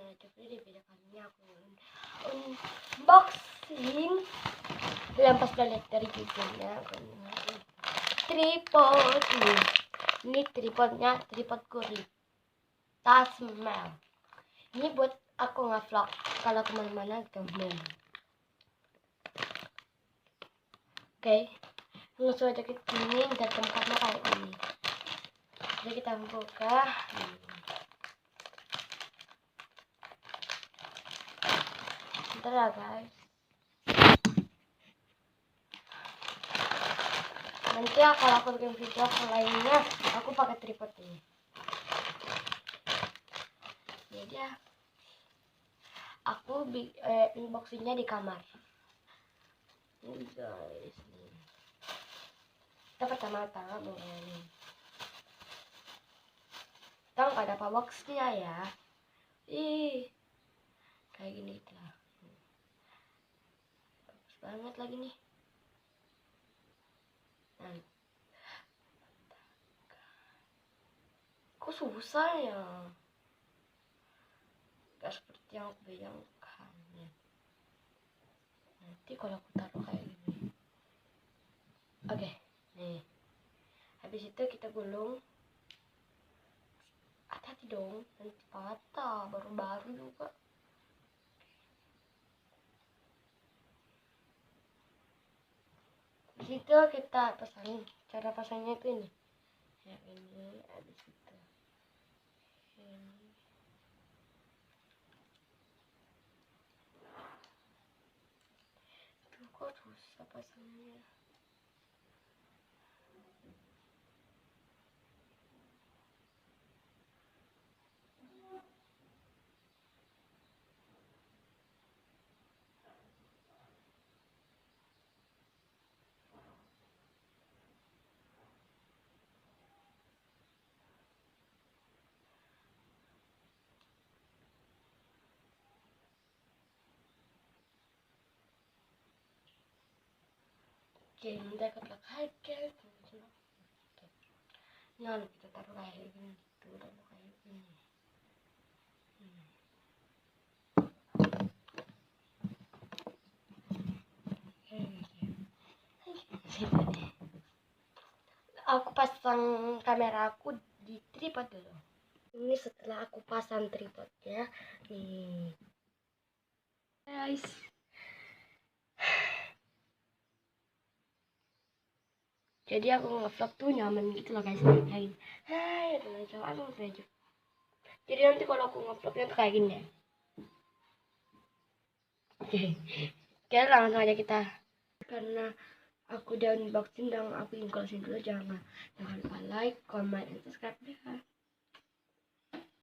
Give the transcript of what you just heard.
channel Jeffrey. Di video kali ini aku unboxing. Pas udah lihat dari judulnya, tripod nih. Ini tripodnya, tripod kulit Tasmel. Ini buat aku nge-vlog kalau kemana-mana gitu. Oke, langsung aja ke sini dan tempatnya kayak ini. Jadi kita buka. Bentar ya guys. Nanti ya kalau aku bikin video lainnya aku pakai tripod ini. Jadi ya aku unboxingnya di kamar. Ini guys nih. Kita pertama-tama ini. Kita nggak ada boxnya ya. Kayak gini gitu lah. Bagus banget lagi nih. Kok susah ya? Gak seperti yang aku bayangkan ya. Nanti kalau aku taruh kayak gini. Oke, nih. Habis itu kita gulung. Hati-hati dong, nanti patah. Baru-baru juga. Di situ kita pasangin. Cara pasangnya itu ini. Yang ini, habis itu ini. Tuh kok susah pasangnya. Oke, nanti aku taruh kayak gini. Nah, kita taruh kayak gini gitu, taruh kayak gini. Aku pasang kamera aku di tripod dulu. Ini setelah aku pasang tripodnya nih guys. Jadi aku nge-vlog tuh nyaman gitu loh guys. Hai, aku aja. Jadi nanti kalau aku nge-vlognya tuh kayak gini ya. Oke, langsung aja kita. Karena aku udah unboxing dan aku closing dulu. Jangan lupa like, comment, dan subscribe ya.